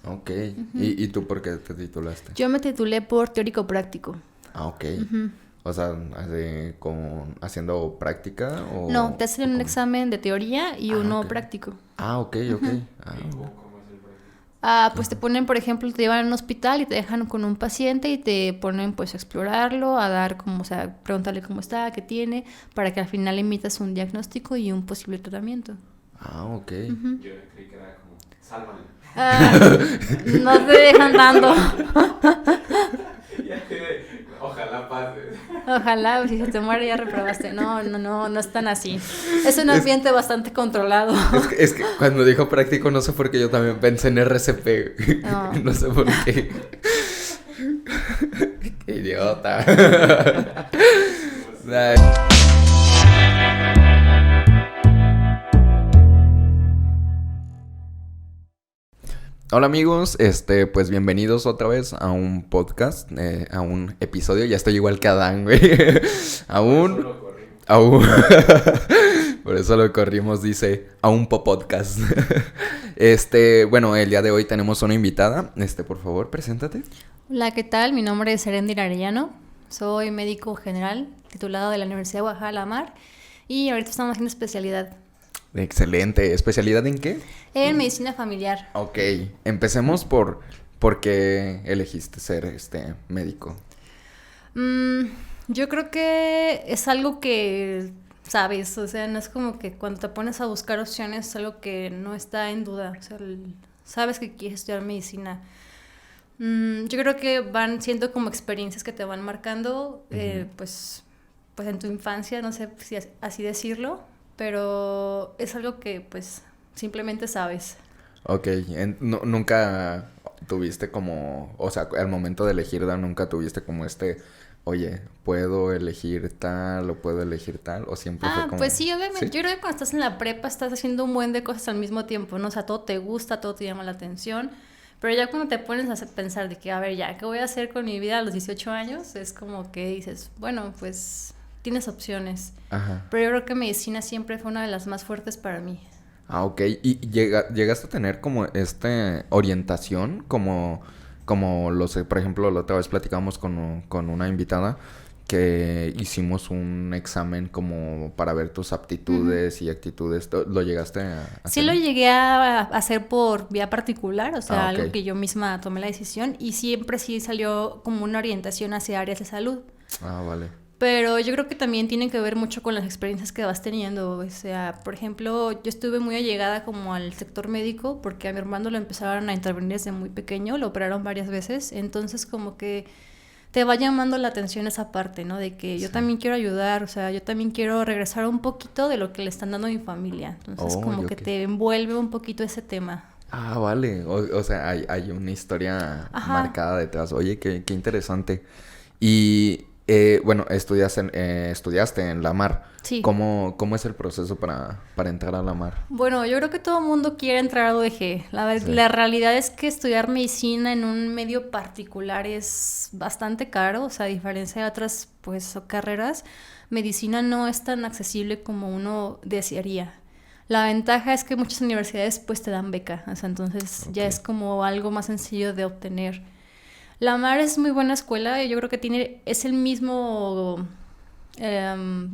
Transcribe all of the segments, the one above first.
Ok. Ujú. ¿Y tú por qué te titulaste? Yo me titulé por teórico práctico. Ah, ok. Ujú. O sea, haciendo práctica No, te o hacen un cómo. examen de teoría y Ah, ok. uno práctico. Ah, ok, ok. Ujú. Ah, ¿Y bueno. cómo es el práctico? Pues te ponen, por ejemplo, te llevan a un hospital y te dejan con un paciente y te ponen pues a explorarlo, a dar como, o sea, preguntarle cómo está, qué tiene, para que al final emitas un diagnóstico y un posible tratamiento. Ah, ok. Ujú. Yo creí que era como, sálvalo. Ah, no te dejan dando. Ya te... Ojalá pases. Ojalá, si se te muere ya reprobaste. No, no, no, no es tan así. Es un Es, ambiente bastante controlado. es que cuando dijo práctico, no sé por qué yo también pensé en RCP. No. No sé por qué. Qué idiota. Ay. Hola amigos, pues bienvenidos otra vez a un podcast, a un episodio. Ya estoy igual que Adán, güey. Aún. Aún, aún. Por eso lo corrimos, dice, a un podcast. Bueno, el día de hoy tenemos una invitada. Por favor, preséntate. Hola, ¿qué tal? Mi nombre es Erendir Arellano. Soy médico general, titulado de la Universidad de Oaxaca La Mar. Y ahorita estamos haciendo especialidad Excelente. ¿Especialidad en qué? en medicina familiar. Ok, empecemos por qué elegiste ser médico. Mm, yo creo que es algo que sabes, o sea, no es como que cuando te pones a buscar opciones es algo que no está en duda. O sea, sabes que quieres estudiar medicina. Yo creo que van siendo como experiencias que te van marcando, pues en tu infancia, no sé si así decirlo, pero es algo que pues simplemente sabes. Ok, nunca tuviste como, o sea, al momento de elegir, nunca tuviste como oye, ¿puedo elegir tal o puedo elegir tal? ¿O siempre fue como... Pues sí, obviamente. ¿Sí? Yo creo que cuando estás en la prepa estás haciendo un buen de cosas al mismo tiempo, ¿no? O sea, todo te gusta, todo te llama la atención. Pero ya cuando te pones a pensar de que, a ver, ya, ¿qué voy a hacer con mi vida a los 18 años? Es como que dices, bueno, pues tienes opciones. Ajá. Pero yo creo que medicina siempre fue una de las más fuertes para mí. Ah, ok. ¿Y llegaste a tener como orientación? Como lo sé, por ejemplo, la otra vez platicamos con una invitada que hicimos un examen como para ver tus aptitudes y actitudes. ¿Lo llegaste a Sí hacer? lo llegué a hacer por vía particular, o sea, Ah, algo ok. que yo misma tomé la decisión y siempre sí salió como una orientación hacia áreas de salud. Ah, vale. Pero yo creo que también tiene que ver mucho con las experiencias que vas teniendo. O sea, por ejemplo, yo estuve muy allegada como al sector médico porque a mi hermano lo empezaron a intervenir desde muy pequeño, lo operaron varias veces. Entonces como que te va llamando la atención esa parte, ¿no? De que yo Sí. también quiero ayudar, o sea, yo también quiero regresar un poquito de lo que le están dando a mi familia. Entonces Oh, como yo que qué. te envuelve un poquito ese tema. Ah, vale. O sea, hay una historia Ajá. marcada detrás. Oye, qué interesante. Y bueno, estudiaste en la Mar. Sí. ¿Cómo es el proceso para entrar a la Mar? Bueno, yo creo que todo el mundo quiere entrar a UDG. Sí. La realidad es que estudiar medicina en un medio particular es bastante caro, o sea, a diferencia de otras pues carreras, medicina no es tan accesible como uno desearía. La ventaja es que muchas universidades pues te dan beca, o sea, entonces ya Ok. es como algo más sencillo de obtener. La Mar es muy buena escuela y yo creo que es el mismo eh,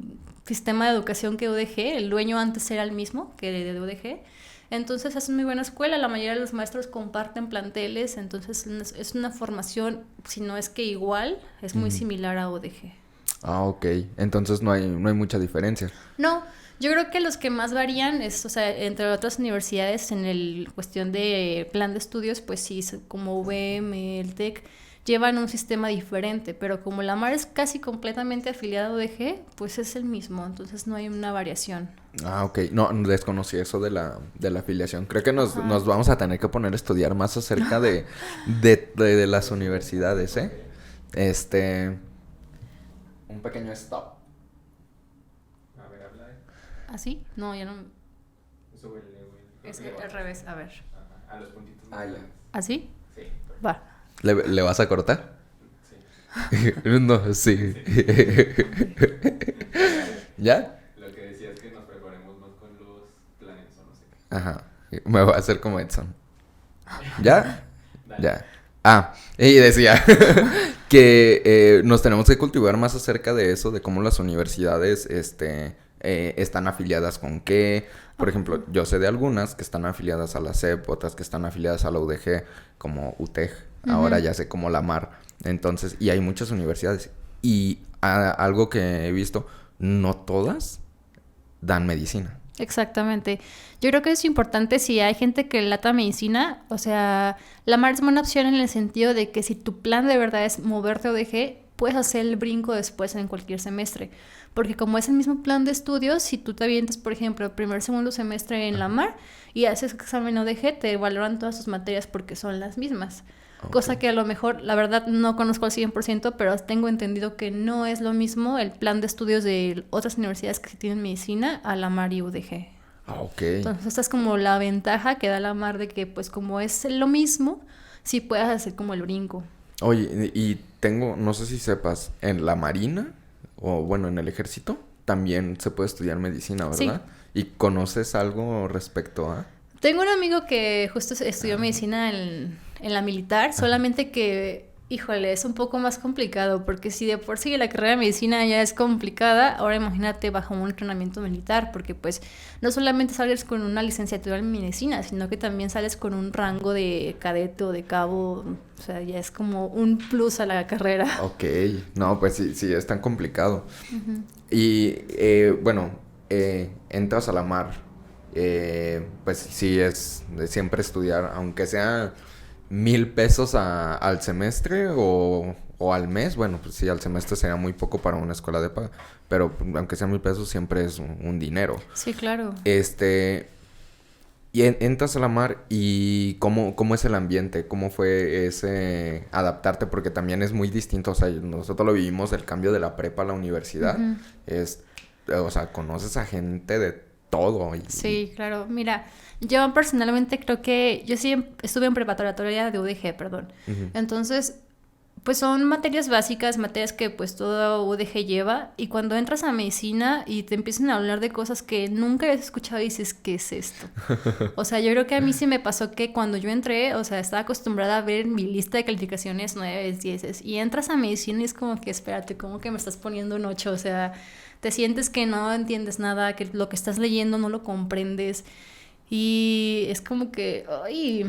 sistema de educación que UDG. El dueño antes era el mismo que de UDG. Entonces es muy buena escuela, la mayoría de los maestros comparten planteles, entonces es una formación, si no es que igual, es muy Ujú. similar a UDG. Ah, ok. Entonces no hay mucha diferencia. No, yo creo que los que más varían es, o sea, entre otras universidades en el cuestión de plan de estudios, pues sí, como UVM, el TEC, llevan un sistema diferente, pero como la MAR es casi completamente afiliada a UDG, pues es el mismo, entonces no hay una variación. Ah, ok. No, desconocí eso de la afiliación. Creo que Ajá. nos vamos a tener que poner a estudiar más acerca de las universidades, ¿eh? Ok. Este... Un pequeño stop. A ver, habla. ¿Así? No, ya no. Súbele, güey. Es que al revés, a ver. Ajá, a los puntitos. Ah, ya. ¿Así? Sí, Va. ¿Le vas a cortar? sí. No, sí. ¿Ya? Lo que decía es que nos preparemos más con los planes o no sé qué. Ajá. Me voy a hacer como Edson. ¿Ya? Ya. Y decía que nos tenemos que cultivar más acerca de eso, de cómo las universidades están afiliadas con qué. Por ejemplo, yo sé de algunas que están afiliadas a la SEP, otras que están afiliadas a la UDG, como UTEG. Ahora ya sé como la MAR. Entonces, y hay muchas universidades. Y algo que he visto, no todas dan medicina. Exactamente. Yo creo que es importante si hay gente que lata medicina, o sea, la MAR es buena opción en el sentido de que si tu plan de verdad es moverte a ODG, puedes hacer el brinco después en cualquier semestre. Porque como es el mismo plan de estudios, si tú te avientas, por ejemplo, el primer, segundo semestre en la MAR y haces examen ODG, te valoran todas tus materias porque son las mismas. Okay. Cosa que a lo mejor, la verdad, no conozco al 100%, pero tengo entendido que no es lo mismo el plan de estudios de otras universidades que tienen medicina a la MAR y UDG. Ok. Entonces, esta es como la ventaja que da la MAR de que, pues, como es lo mismo, sí puedes hacer como el brinco. Oye, y tengo, no sé si sepas, en la Marina, o bueno, en el Ejército, también se puede estudiar medicina, ¿verdad? Sí. ¿Y conoces algo respecto a...? Tengo un amigo que justo estudió medicina en la militar, solamente que, híjole, es un poco más complicado, porque si de por sí la carrera de medicina ya es complicada, ahora imagínate bajo un entrenamiento militar, porque pues no solamente sales con una licenciatura en medicina, sino que también sales con un rango de cadete o de cabo, o sea, ya es como un plus a la carrera. Ok, no, pues sí, es tan complicado. Y, bueno, entras a la MAR. Pues sí es de siempre estudiar, aunque sea 1,000 pesos al semestre o al mes. Bueno, pues sí, al semestre sería muy poco para una escuela de paga, pero aunque sea 1,000 pesos siempre es un dinero. Sí, claro. Y entras a la MAR y ¿cómo es el ambiente? ¿Cómo fue ese adaptarte? Porque también es muy distinto, o sea, nosotros lo vivimos, el cambio de la prepa a la universidad. O sea, conoces a gente de todo. Sí, claro. Mira, yo personalmente creo que yo sí estuve en preparatoria de UDG, perdón. Entonces, pues son materias básicas, materias que pues todo UDG lleva, y cuando entras a medicina y te empiezan a hablar de cosas que nunca habías escuchado, dices, ¿qué es esto? O sea, yo creo que a mí sí me pasó que cuando yo entré, o sea, estaba acostumbrada a ver mi lista de calificaciones 9, 10, y entras a medicina y es como que, espérate, ¿cómo que me estás poniendo un 8? O sea, te sientes que no entiendes nada, que lo que estás leyendo no lo comprendes, y es como que, ay,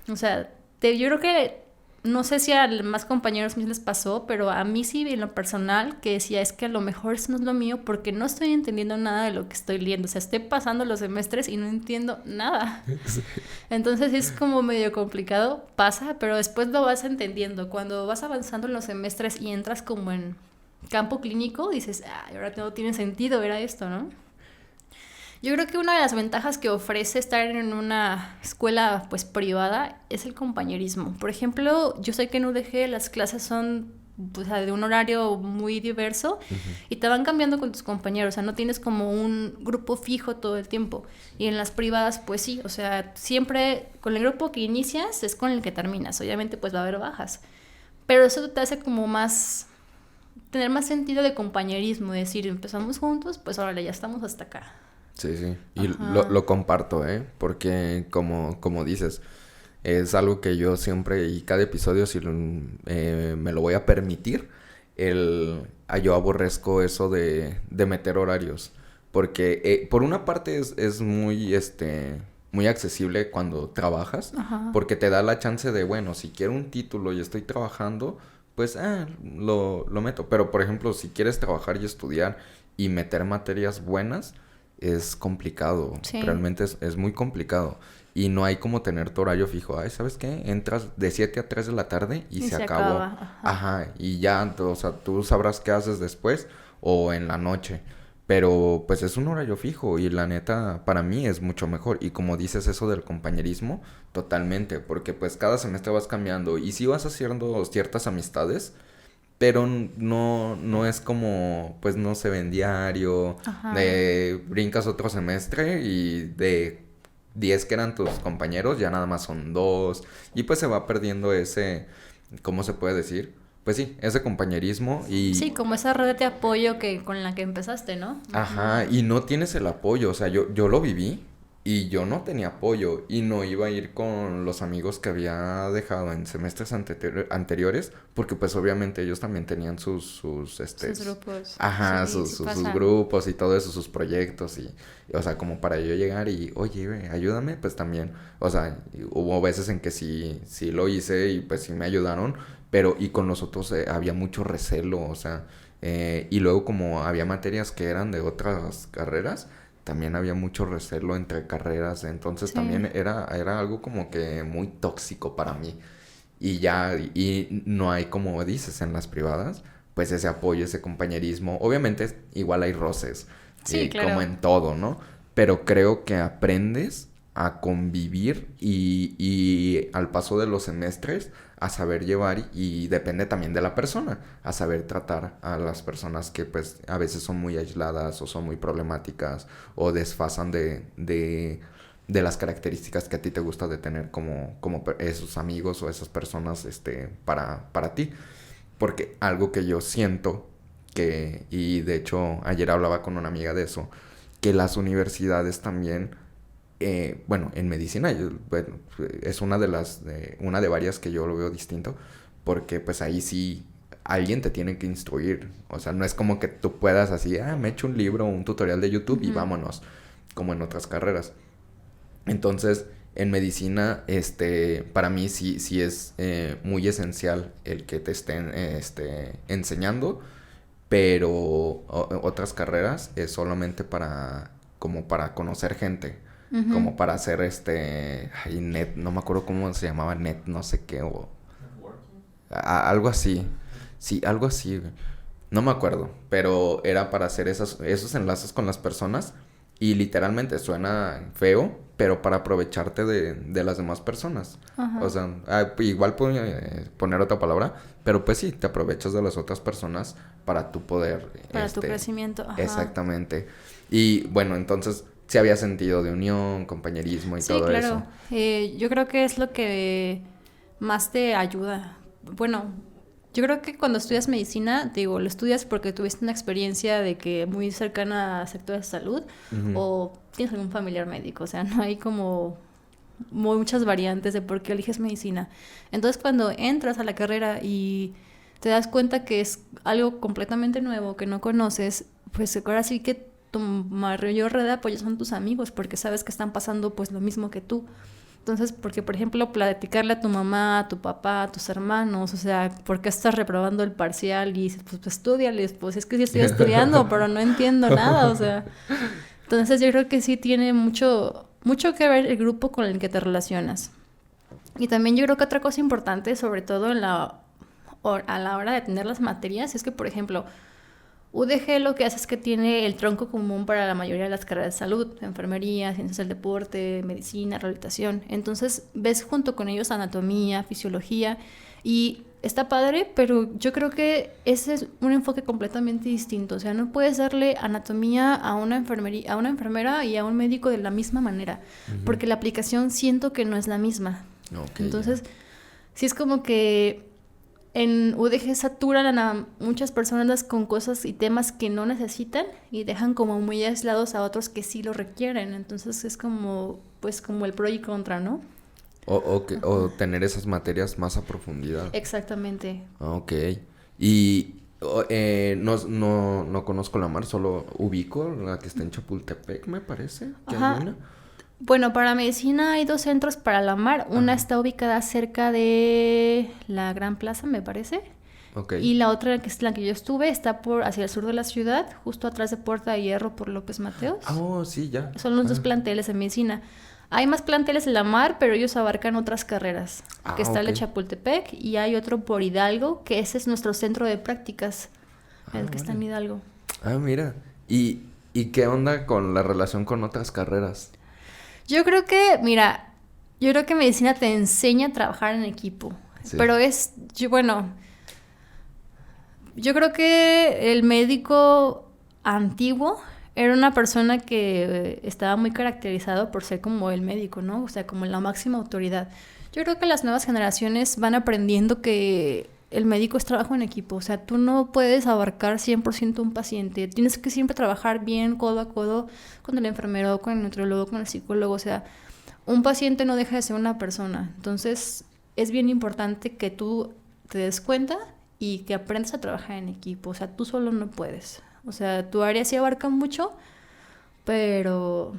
o sea, yo creo que no sé si a más compañeros míos les pasó, pero a mí sí, en lo personal, que decía, es que a lo mejor eso no es lo mío porque no estoy entendiendo nada de lo que estoy leyendo. O sea, estoy pasando los semestres y no entiendo nada. Entonces es como medio complicado, pasa, pero después lo vas entendiendo. Cuando vas avanzando en los semestres y entras como en campo clínico, dices, ahora todo tiene sentido, era esto, ¿no? Yo creo que una de las ventajas que ofrece estar en una escuela pues privada es el compañerismo. Por ejemplo, yo sé que en UDG las clases son pues, de un horario muy diverso y te van cambiando con tus compañeros, o sea, no tienes como un grupo fijo todo el tiempo. Y en las privadas pues sí, o sea, siempre con el grupo que inicias es con el que terminas. Obviamente pues va a haber bajas, pero eso te hace como más, tener más sentido de compañerismo, decir, empezamos juntos, pues ahora ya estamos hasta acá. Sí, sí. Y lo comparto, porque como dices, es algo que yo siempre y cada episodio, si me lo voy a permitir, yo aborrezco eso de meter horarios. Porque por una parte es muy, muy accesible cuando trabajas, porque te da la chance de, bueno, si quiero un título y estoy trabajando, pues lo meto. Pero, por ejemplo, si quieres trabajar y estudiar y meter materias buenas, es complicado. Sí. Realmente es muy complicado. Y no hay como tener tu horario fijo. Ay, ¿sabes qué? Entras de 7 a 3 de la tarde y se acabó. Ajá. Y ya, o sea, tú sabrás qué haces después o en la noche. Pero pues es un horario fijo y la neta para mí es mucho mejor. Y como dices eso del compañerismo, totalmente. Porque pues cada semestre vas cambiando y sí vas haciendo ciertas amistades, pero no es como, pues no se ven diario, brincas otro semestre y de 10 que eran tus compañeros, ya nada más son 2, y pues se va perdiendo ese, ¿cómo se puede decir? Pues sí, ese compañerismo y... Sí, como esa red de apoyo con la que empezaste, ¿no? Ajá, y no tienes el apoyo, o sea, yo lo viví, Y yo no tenía apoyo y no iba a ir con los amigos que había dejado en semestres anteriores, porque pues obviamente ellos también tenían Sus grupos. ajá, Sí, sí sus pasa. grupos y todo eso, sus proyectos o sea, como para yo llegar y, oye, ayúdame, pues también, o sea, hubo veces en que sí lo hice y pues sí me ayudaron, pero y con los otros había mucho recelo, o sea, y luego como había materias que eran de otras carreras, también había mucho recelo entre carreras, entonces Sí. también era algo como que muy tóxico para mí. Y ya, y no hay, como dices, en las privadas, pues ese apoyo, ese compañerismo. Obviamente igual hay roces, Sí, como claro. en todo, ¿no? Pero creo que aprendes a convivir y al paso de los semestres a saber llevar y depende también de la persona, a saber tratar a las personas que pues a veces son muy aisladas o son muy problemáticas o desfasan de las características que a ti te gusta de tener como esos amigos o esas personas para ti. Porque algo que yo siento y de hecho ayer hablaba con una amiga de eso, que las universidades también, bueno, en medicina, bueno, es una de varias que yo lo veo distinto, porque pues ahí sí alguien te tiene que instruir, o sea, no es como que tú puedas así, me echo un libro, un tutorial de YouTube y Ujú. vámonos, como en otras carreras. Entonces, en medicina, para mí sí es muy esencial el que te estén enseñando, pero otras carreras es solamente como para conocer gente, Ujú. como para hacer ay, net, no me acuerdo cómo se llamaba, net, no sé qué, o Networking. algo así, sí, algo así, güey. No me acuerdo, pero era para hacer esos enlaces con las personas y literalmente suena feo, pero para aprovecharte de las demás personas. O Ajá. sea, igual puedo poner otra palabra, pero pues sí, te aprovechas de las otras personas para tu poder, Para tu crecimiento. Ajá. exactamente. Y bueno, entonces sí había sentido de unión, compañerismo y Sí, todo claro. eso. Yo creo que es lo que más te ayuda. Bueno, yo creo que cuando estudias medicina, digo, lo estudias porque tuviste una experiencia de que muy cercana a sectores de salud Ujú. o tienes algún familiar médico. O sea, no hay como muchas variantes de por qué eliges medicina. Entonces, cuando entras a la carrera y te das cuenta que es algo completamente nuevo, que no conoces, pues ahora sí que tu mayor red de apoyo son tus amigos, porque sabes que están pasando pues lo mismo que tú. Entonces, porque por ejemplo, platicarle a tu mamá, a tu papá, a tus hermanos, o sea, ¿por qué estás reprobando el parcial? Y dices, pues estudiales, pues es que sí estoy estudiando, pero no entiendo nada, o sea. Entonces yo creo que sí tiene mucho que ver el grupo con el que te relacionas. Y también yo creo que otra cosa importante, sobre todo a la hora de tener las materias, es que, por ejemplo, UDG lo que hace es que tiene el tronco común para la mayoría de las carreras de salud, enfermería, ciencias del deporte, medicina, rehabilitación. Entonces ves junto con ellos anatomía, fisiología y está padre, pero yo creo que ese es un enfoque completamente distinto. O sea, no puedes darle anatomía a a una enfermera y a un médico de la misma manera, Ujú. porque la aplicación siento que no es la misma. Ok, ya. Entonces, sí es como que en UDG saturan a muchas personas con cosas y temas que no necesitan y dejan como muy aislados a otros que sí lo requieren. Entonces es como, pues como el pro y contra, ¿no? O tener esas materias más a profundidad. Exactamente. Ah, ok. No conozco la mar, solo ubico la que está en Chapultepec, me parece que hay Ajá. una. Bueno, para medicina hay dos centros para la mar. Una Ajá. está ubicada cerca de la Gran Plaza, me parece. Ok. Y la otra, que es la que yo estuve, está por hacia el sur de la ciudad, justo atrás de Puerta de Hierro por López Ah, Mateos. oh, sí, ya. Son los dos Ah, planteles de medicina. Hay más planteles en la mar, pero ellos abarcan otras carreras, que está el ok. de Chapultepec y hay otro por Hidalgo, que ese es nuestro centro de prácticas, Ah, el que está vale. en Hidalgo. Ah, mira. ¿Y qué onda con la relación con otras carreras? Yo creo que, mira, yo creo que medicina te enseña a trabajar en equipo, Sí. pero bueno, yo creo que el médico antiguo era una persona que estaba muy caracterizado por ser como el médico, ¿no? O sea, como la máxima autoridad. Yo creo que las nuevas generaciones van aprendiendo que el médico es trabajo en equipo, o sea, tú no puedes abarcar 100% un paciente, tienes que siempre trabajar bien codo a codo con el enfermero, con el nutriólogo, con el psicólogo, o sea, un paciente no deja de ser una persona, entonces es bien importante que tú te des cuenta y que aprendas a trabajar en equipo, o sea, tú solo no puedes, o sea, tu área sí abarca mucho, pero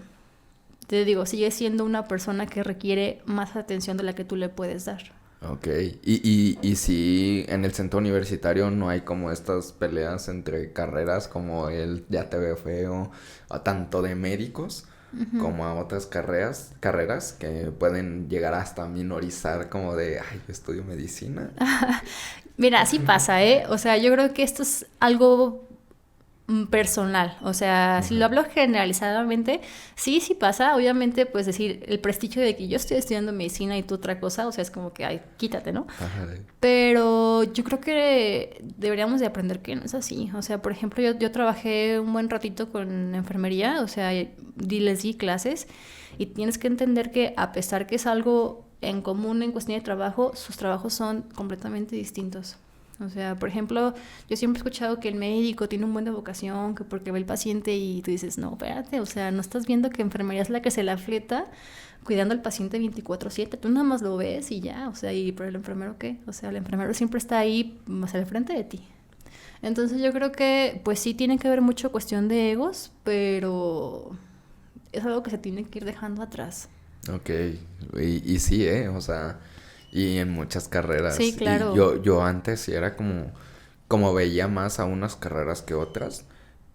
te digo, sigue siendo una persona que requiere más atención de la que tú le puedes dar. Ok, y si en el centro universitario no hay como estas peleas entre carreras como el ya te veo feo, o tanto de médicos como a otras carreras que pueden llegar hasta minorizar como de, ay, yo estudio medicina. Mira, así pasa, ¿eh? O sea, yo creo que esto es algo personal, o sea, si lo Ajá. hablo generalizadamente, sí, sí pasa, obviamente, pues decir, el prestigio de que yo estoy estudiando medicina y tú otra cosa, o sea, es como que, ay, quítate, ¿no? Ajá. Pero yo creo que deberíamos de aprender que no es así, o sea, por ejemplo, yo trabajé un buen ratito con enfermería, o sea, les di clases y tienes que entender que a pesar que es algo en común en cuestión de trabajo, sus trabajos son completamente distintos. O sea, por ejemplo, yo siempre he escuchado que el médico tiene un buen de vocación, que porque ve el paciente y tú dices, no, espérate, o sea, no estás viendo que enfermería es la que se la fleta cuidando al paciente 24/7, tú nada más lo ves y ya, o sea, ¿y por el enfermero qué? O sea, el enfermero siempre está ahí más al frente de ti. Entonces yo creo que, pues sí tiene que ver mucho cuestión de egos, pero es algo que se tiene que ir dejando atrás. Ok, y sí, o sea, y en muchas Sí, carreras, y claro. yo antes sí era como veía más a unas carreras que otras,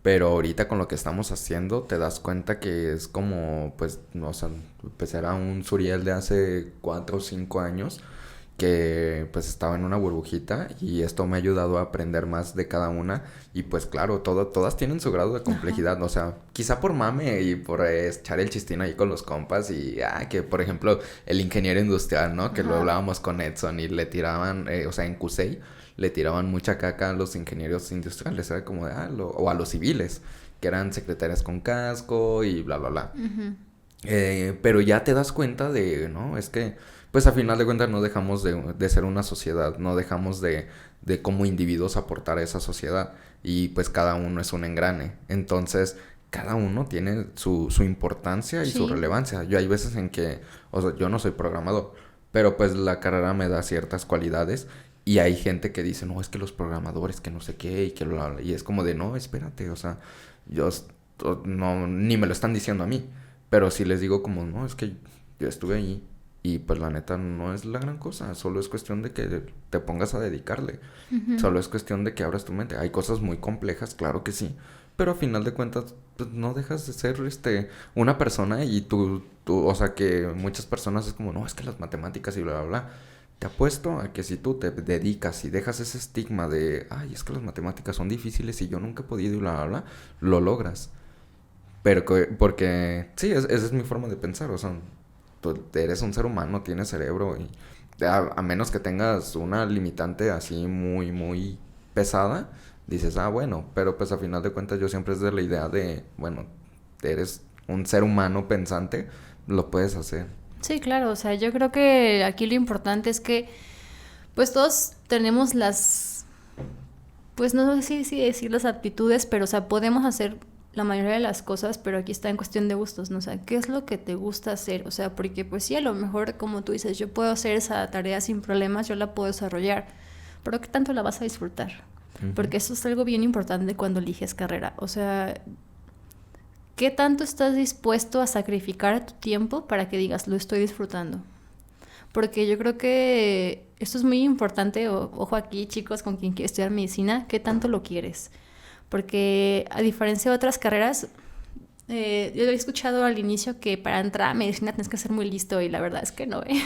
pero ahorita con lo que estamos haciendo te das cuenta que es como, pues, no, o sea, pues era un Suriel de hace 4 o 5 años que pues estaba en una burbujita y esto me ha ayudado a aprender más de cada una y pues claro, todas tienen su grado de Ajá. complejidad, o sea, quizá por mame y por echar el chistín ahí con los compas y que por ejemplo el ingeniero industrial, ¿no? Que lo Ajá. hablábamos con Edson y le tiraban, o sea, en CUSEI le tiraban mucha caca a los ingenieros industriales, era como de, o a los civiles, que eran secretarias con casco y bla, bla, bla. Ujú. Pero ya te das cuenta de, ¿no? Es que, pues a final de cuentas no dejamos de ser una sociedad, no dejamos de como individuos aportar a esa sociedad y pues cada uno es un engrane. Entonces, cada uno tiene su importancia y su Sí. relevancia. Yo hay veces en que, o sea, yo no soy programador, pero pues la carrera me da ciertas cualidades y hay gente que dice, no, es que los programadores, que no sé qué y que bla, bla", y es como de, no, espérate, o sea, yo no, ni me lo están diciendo a mí. Pero si les digo como, no, es que yo estuve ahí y pues la neta no es la gran cosa, solo es cuestión de que te pongas a dedicarle, Ujú. solo es cuestión de que abras tu mente. Hay cosas muy complejas, claro que sí, pero a final de cuentas pues, no dejas de ser una persona y o sea que muchas personas es como, no, es que las matemáticas y bla, bla, bla. Te apuesto a que si tú te dedicas y dejas ese estigma de, ay, es que las matemáticas son difíciles y yo nunca he podido y bla, bla, bla, lo logras. Pero porque, sí, esa es mi forma de pensar, o sea, tú eres un ser humano, tienes cerebro y a menos que tengas una limitante así muy, muy pesada, dices, bueno, pero pues a final de cuentas yo siempre es de la idea de, bueno, eres un ser humano pensante, lo puedes hacer. Sí, claro, o sea, yo creo que aquí lo importante es que pues todos tenemos pues no sé si decir las aptitudes, pero o sea, podemos hacer la mayoría de las cosas, pero aquí está en cuestión de gustos, ¿no? O sea, ¿qué es lo que te gusta hacer? O sea, porque pues sí, a lo mejor, como tú dices, yo puedo hacer esa tarea sin problemas, yo la puedo desarrollar, pero ¿qué tanto la vas a disfrutar? Ujú. Porque eso es algo bien importante cuando eliges carrera. O sea, ¿qué tanto estás dispuesto a sacrificar tu tiempo para que digas, lo estoy disfrutando? Porque yo creo que esto es muy importante, ojo aquí chicos, con quien quiere estudiar medicina, ¿qué tanto lo quieres? Porque a diferencia de otras carreras, yo he escuchado al inicio que para entrar a medicina tienes que ser muy listo y la verdad es que no, ¿eh?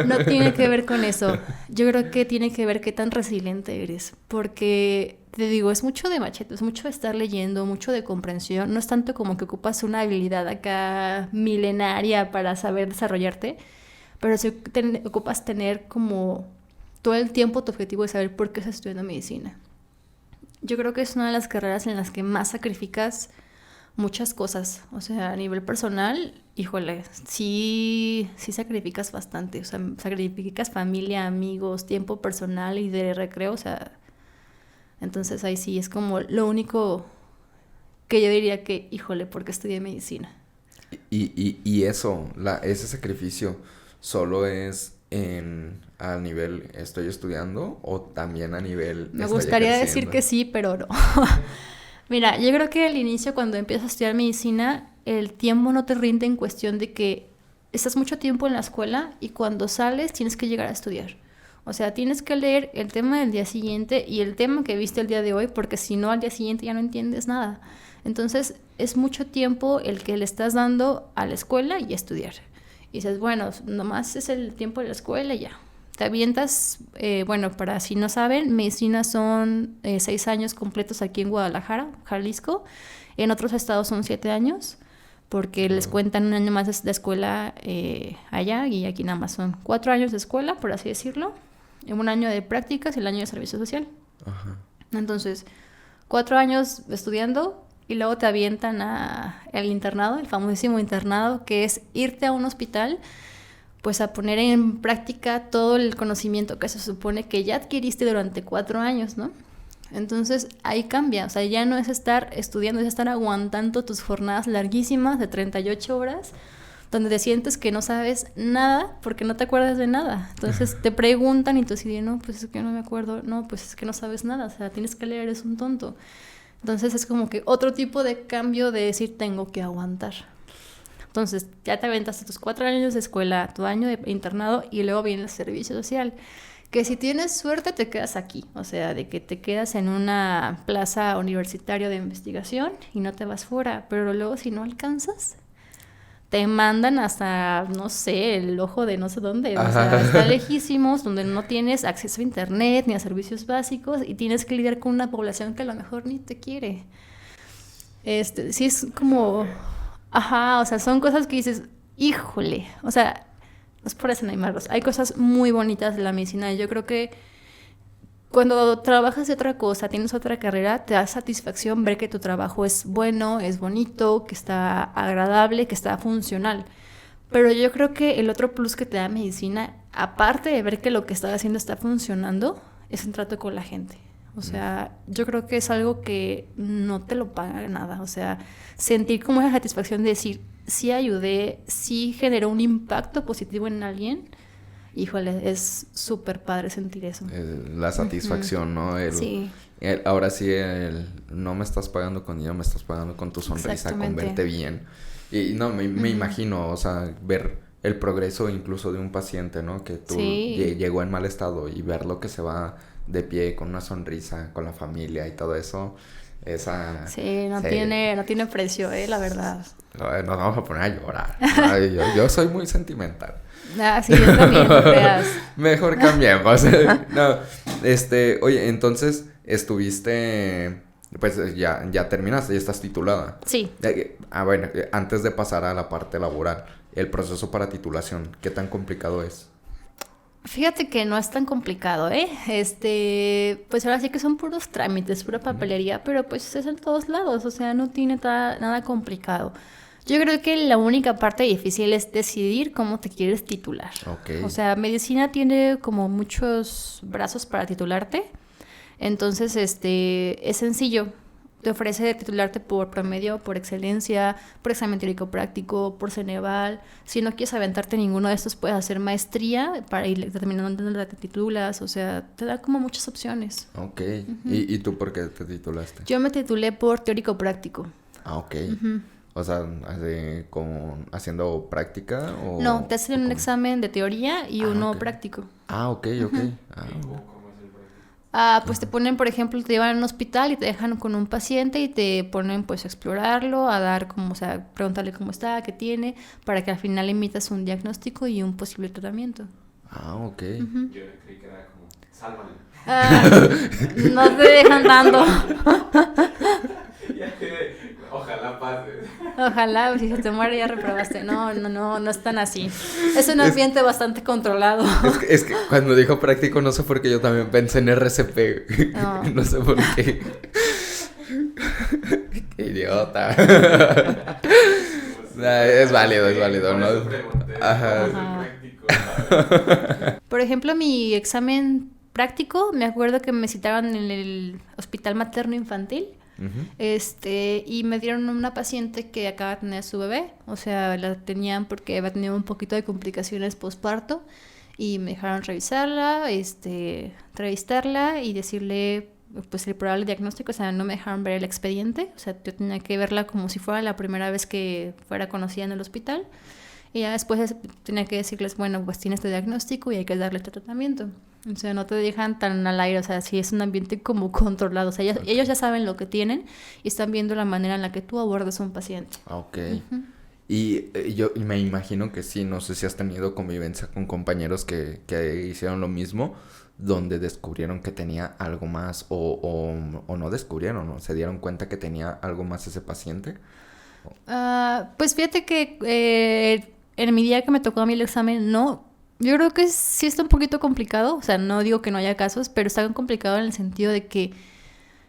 No tiene que ver con eso. Yo creo que tiene que ver qué tan resiliente eres. Porque, te digo, es mucho de machete, es mucho de estar leyendo, mucho de comprensión. No es tanto como que ocupas una habilidad acá milenaria para saber desarrollarte, pero sí ocupas tener como todo el tiempo tu objetivo de saber por qué estás estudiando medicina. Yo creo que es una de las carreras en las que más sacrificas muchas cosas. O sea, a nivel personal, híjole, sí sacrificas bastante. O sea, sacrificas familia, amigos, tiempo personal y de recreo. O sea, entonces ahí sí es como lo único que yo diría que, híjole, porque estudié medicina. Y eso, ese sacrificio, ¿solo es a nivel estoy estudiando o también a nivel Me estoy gustaría decir ejerciendo? que sí, pero no. Mira, yo creo que al inicio cuando empiezas a estudiar medicina, el tiempo no te rinde en cuestión de que estás mucho tiempo en la escuela y cuando sales tienes que llegar a estudiar. O sea, tienes que leer el tema del día siguiente y el tema que viste el día de hoy, porque si no, al día siguiente ya no entiendes nada. Entonces, es mucho tiempo el que le estás dando a la escuela y a estudiar. Y dices, bueno, nomás es el tiempo de la escuela y ya. Te avientas, bueno, para si no saben, medicina son 6 años completos aquí en Guadalajara, Jalisco. En otros estados son 7 años, porque les cuentan un año más de escuela allá y aquí nada más son 4 años de escuela, por así decirlo. Un año de prácticas y el año de servicio social. Ajá. Entonces, 4 años estudiando y luego te avientan al internado, el famosísimo internado, que es irte a un hospital pues a poner en práctica todo el conocimiento que se supone que ya adquiriste durante 4 años, ¿no? Entonces ahí cambia, o sea, ya no es estar estudiando, es estar aguantando tus jornadas larguísimas de 38 horas, donde te sientes que no sabes nada porque no te acuerdas de nada. Entonces te preguntan y tú dices, no, pues es que no me acuerdo, no, pues es que no sabes nada, o sea, tienes que leer, eres un tonto. Entonces es como que otro tipo de cambio de decir, tengo que aguantar. Entonces, ya te aventaste tus 4 años de escuela, tu año de internado y luego viene el servicio social. Que si tienes suerte te quedas aquí, o sea, de que te quedas en una plaza universitaria de investigación y no te vas fuera. Pero luego si no alcanzas, te mandan hasta, no sé, el ojo de no sé dónde. O sea, está lejísimos, donde no tienes acceso a internet ni a servicios básicos y tienes que lidiar con una población que a lo mejor ni te quiere. Sí es como... Ajá, o sea, son cosas que dices, híjole, o sea, no es por desanimarlos, hay cosas muy bonitas de la medicina. Yo creo que cuando trabajas de otra cosa, tienes otra carrera, te da satisfacción ver que tu trabajo es bueno, es bonito, que está agradable, que está funcional. Pero yo creo que el otro plus que te da medicina, aparte de ver que lo que estás haciendo está funcionando, es el trato con la gente. O sea, yo creo que es algo que no te lo paga nada. O sea, sentir como esa satisfacción de decir, sí ayudé, sí generó un impacto positivo en alguien. Híjole, es súper padre sentir eso. La satisfacción, ¿no? Sí. Ahora sí, no me estás pagando con dinero, me estás pagando con tu sonrisa, con verte bien. Y no, me imagino, o sea, ver el progreso incluso de un paciente, ¿no? Que tú llegó en mal estado y ver lo que se va de pie con una sonrisa, con la familia y todo eso. Sí, no tiene precio, la verdad. No, nos vamos a poner a llorar. Ay, yo soy muy sentimental. Sí, yo también, no creas. Mejor cambiemos. No, oye, entonces estuviste, pues ya terminaste, ya estás titulada. Sí. Bueno, antes de pasar a la parte laboral, el proceso para titulación, ¿qué tan complicado es? Fíjate que no es tan complicado, pues ahora sí que son puros trámites, pura papelería, pero pues es en todos lados, o sea, no tiene nada complicado. Yo creo que la única parte difícil es decidir cómo te quieres titular. Okay. O sea, medicina tiene como muchos brazos para titularte, entonces es sencillo. Te ofrece titularte por promedio, por excelencia, por examen teórico práctico, por Ceneval. Si no quieres aventarte ninguno de estos, puedes hacer maestría para ir terminando donde te titulas. O sea, te da como muchas opciones. Ok. ¿Y tú por qué te titulaste? Yo me titulé por teórico práctico. Ah, ok. O sea, ¿haciendo práctica o...? No, te hacen un examen de teoría y uno práctico. Ah, ok. Pues te ponen, por ejemplo, te llevan a un hospital y te dejan con un paciente y te ponen pues a explorarlo, a dar como, o sea, preguntarle cómo está, qué tiene, para que al final emitas un diagnóstico y un posible tratamiento. Ah, ok. Yo creí que era como, sálvale. No te dejan dando. Ojalá pase. Ojalá, si se te muere ya reprobaste. No es tan así. Es un ambiente bastante controlado. Es que cuando dijo práctico, no sé por qué yo también pensé en RCP. No sé por qué. Idiota. Es válido, Por ¿no? eso pregunté, Ajá. ¿cómo es el Ajá. práctico? ¿Sabes? Por ejemplo, mi examen práctico, me acuerdo que me citaron en el hospital materno infantil. Ujú. Y me dieron una paciente que acaba de tener a su bebé, o sea, la tenían porque había tenido un poquito de complicaciones postparto y me dejaron revisarla, entrevistarla y decirle pues el probable diagnóstico, o sea, no me dejaron ver el expediente, o sea, yo tenía que verla como si fuera la primera vez que fuera conocida en el hospital y ya después tenía que decirles, bueno, pues tiene este diagnóstico y hay que darle este tratamiento. O sea, no te dejan tan al aire, o sea, sí es un ambiente como controlado. O sea, Ok. ellos ya saben lo que tienen y están viendo la manera en la que tú abordas a un paciente. Ok. Y yo me imagino que sí, no sé si has tenido convivencia con compañeros que hicieron lo mismo, donde descubrieron que tenía algo más o no descubrieron, ¿no? Se dieron cuenta que tenía algo más ese paciente. Pues fíjate que en mi día que me tocó a mí el examen, no. Yo creo que sí está un poquito complicado. O sea, no digo que no haya casos, pero está complicado en el sentido de que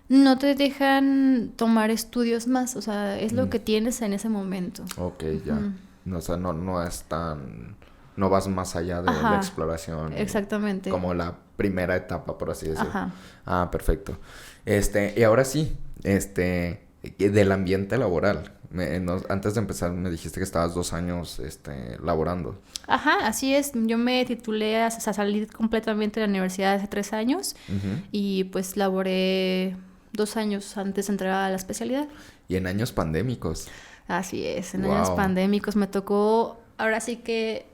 no te dejan tomar estudios más. O sea, es lo que tienes en ese momento. Ok, ya. Ujú. No, o sea, no es tan... No vas más allá de la Ajá, exploración. exactamente. Como la primera etapa, por así decirlo. Ajá. Ah, perfecto. Y ahora sí, del ambiente laboral. Antes de empezar me dijiste que estabas 2 años, laborando. Ajá, así es. Yo me titulé, o sea, salí completamente de la universidad hace 3 años Ujú. y pues laboré 2 años antes de entrar a la especialidad. Y en años pandémicos. Así es, en años Wow. pandémicos me tocó, ahora sí que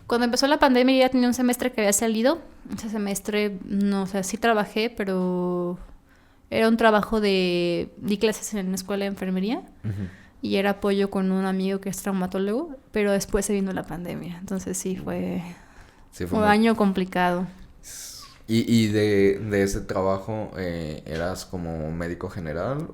cuando empezó la pandemia yo ya tenía un semestre que había salido. Ese semestre, no, o sea, sí trabajé, pero era un trabajo di clases en una escuela de enfermería. Ujú. Y era apoyo con un amigo que es traumatólogo, pero después se vino la pandemia. Entonces sí, Sí, fue un año complicado. ¿Y de ese trabajo eras como médico general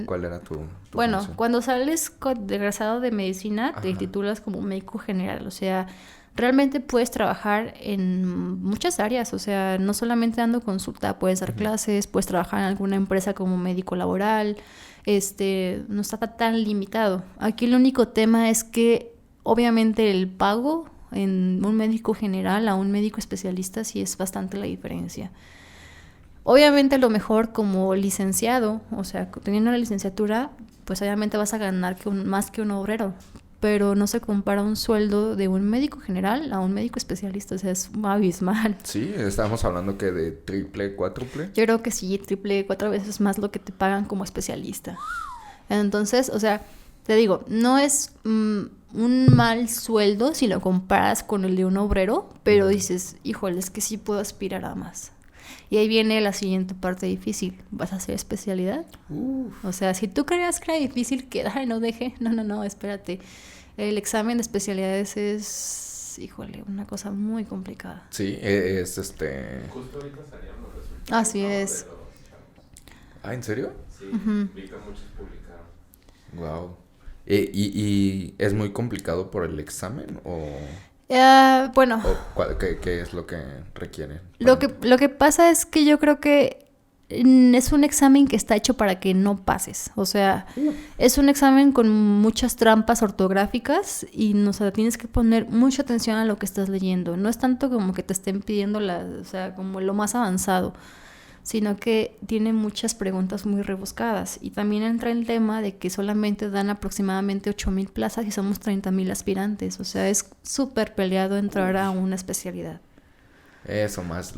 cuál era tu Bueno, función? cuando sales de egresado de medicina, te Ajá. titulas como médico general. O sea, realmente puedes trabajar en muchas áreas. O sea, no solamente dando consulta, puedes dar clases, puedes trabajar en alguna empresa como médico laboral. No está tan limitado. Aquí el único tema es que obviamente el pago en un médico general a un médico especialista sí es bastante la diferencia. Obviamente a lo mejor como licenciado, o sea, teniendo una licenciatura, pues obviamente vas a ganar más que un obrero, pero no se compara un sueldo de un médico general a un médico especialista, o sea, es abismal. Sí, estábamos hablando que de triple, cuádruple. Yo creo que sí, 4 veces más lo que te pagan como especialista. Entonces, o sea, te digo, no es un mal sueldo si lo comparas con el de un obrero, pero dices, híjole, es que sí puedo aspirar a más. Y ahí viene la siguiente parte difícil. ¿Vas a hacer especialidad? O sea, si tú creías que era difícil, que ay, no deje. No, espérate. El examen de especialidades es, híjole, una cosa muy complicada. Sí, Justo ahorita salieron los resultados. Así ¿no? es. De los chavos. Ah, ¿en serio? Sí, Ujú. vi que muchos publicaron. Wow. ¿Y es muy complicado por el examen Bueno, qué es lo que requiere? lo que pasa es que yo creo que es un examen que está hecho para que no pases. O sea, es un examen con muchas trampas ortográficas y o sea, tienes que poner mucha atención a lo que estás leyendo. No es tanto como que te estén pidiendo o sea, como lo más avanzado, sino que tiene muchas preguntas muy rebuscadas. Y también entra el tema de que solamente dan aproximadamente 8,000 plazas y somos 30,000 aspirantes. O sea, es súper peleado entrar a una especialidad. Eso más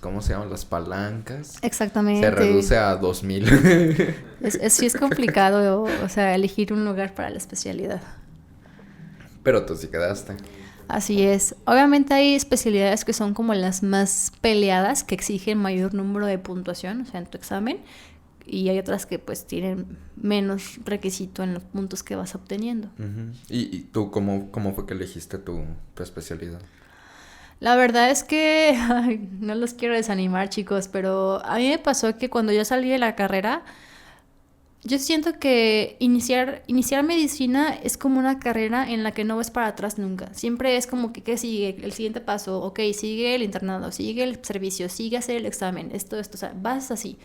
¿cómo se llaman? Las palancas. Exactamente. Se reduce a 2,000. Sí es complicado, o sea, elegir un lugar para la especialidad. Pero tú sí quedaste. Así es. Obviamente hay especialidades que son como las más peleadas, que exigen mayor número de puntuación, o sea, en tu examen, y hay otras que pues tienen menos requisito en los puntos que vas obteniendo. Ujú. ¿Y tú cómo fue que elegiste tu especialidad? La verdad es que ay, no los quiero desanimar, chicos, pero a mí me pasó que cuando yo salí de la carrera, yo siento que iniciar medicina es como una carrera en la que no ves para atrás nunca. Siempre es como que, ¿qué sigue? El siguiente paso, ok, sigue el internado, sigue el servicio, sigue hacer el examen, esto, o sea, vas así.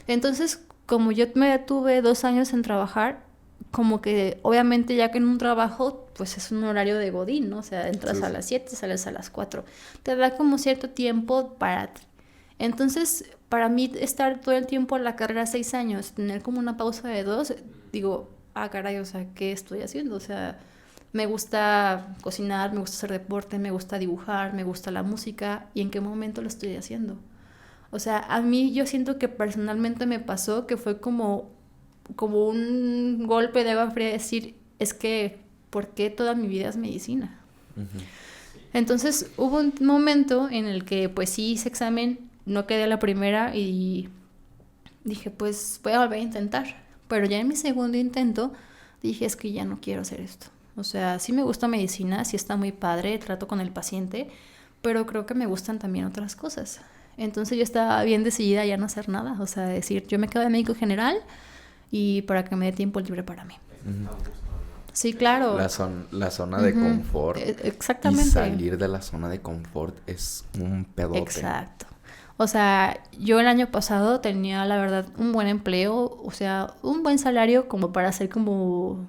Entonces, como yo me tuve 2 años en trabajar, como que obviamente ya que en un trabajo, pues es un horario de godín, ¿no? O sea, entras Sí, a sí. las 7, sales a las 4. Te da como cierto tiempo para ti. Entonces, para mí estar todo el tiempo en la carrera 6 años, tener como una pausa de 2, digo, caray, o sea, ¿qué estoy haciendo? O sea, me gusta cocinar, me gusta hacer deporte, me gusta dibujar, me gusta la música, ¿y en qué momento lo estoy haciendo? O sea, a mí yo siento que personalmente me pasó que fue como un golpe de agua fría decir, es que, ¿por qué toda mi vida es medicina? Ujú. Entonces hubo un momento en el que pues sí hice examen, no quedé a la primera y dije, pues voy a volver a intentar. Pero ya en mi segundo intento dije, es que ya no quiero hacer esto. O sea, sí me gusta medicina, sí está muy padre, trato con el paciente, pero creo que me gustan también otras cosas. Entonces yo estaba bien decidida a ya no hacer nada, o sea, decir, yo me quedo de médico general y para que me dé tiempo libre para mí. Sí, claro. La zona de Ujú. confort. Y Exactamente. salir de la zona de confort es un pedote. Exacto. O sea, yo el año pasado tenía, la verdad, un buen empleo, o sea, un buen salario como para hacer como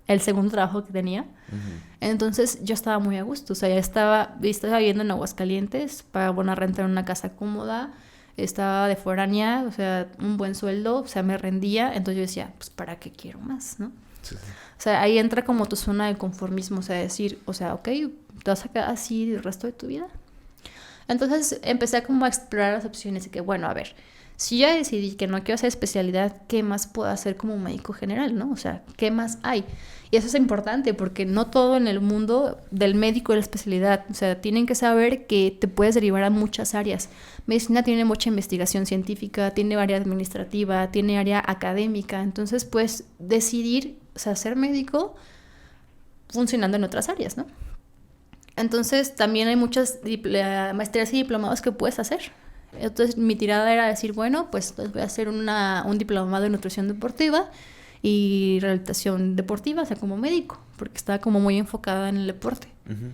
el segundo trabajo que tenía. Ujú. Entonces yo estaba muy a gusto, o sea, ya estaba viviendo en Aguascalientes, pagaba una renta en una casa cómoda, estaba de foránea, o sea, un buen sueldo, o sea, me rendía, entonces yo decía, pues, ¿para qué quiero más, no? Sí, sí. O sea, ahí entra como tu zona de conformismo, o sea, decir, o sea, ok, ¿te vas a quedar así el resto de tu vida? Entonces empecé como a explorar las opciones y que, bueno, a ver, si ya decidí que no quiero hacer especialidad, ¿qué más puedo hacer como médico general, no? O sea, ¿qué más hay? Y eso es importante porque no todo en el mundo del médico es la especialidad. O sea, tienen que saber que te puedes derivar a muchas áreas. Medicina tiene mucha investigación científica, tiene área administrativa, tiene área académica. Entonces, puedes decidir, o sea, ser médico funcionando en otras áreas, ¿no? Entonces también hay muchas maestrías y diplomados que puedes hacer. Entonces mi tirada era decir, bueno, pues voy a hacer un diplomado en nutrición deportiva y rehabilitación deportiva, o sea, como médico, porque estaba como muy enfocada en el deporte. Ujú.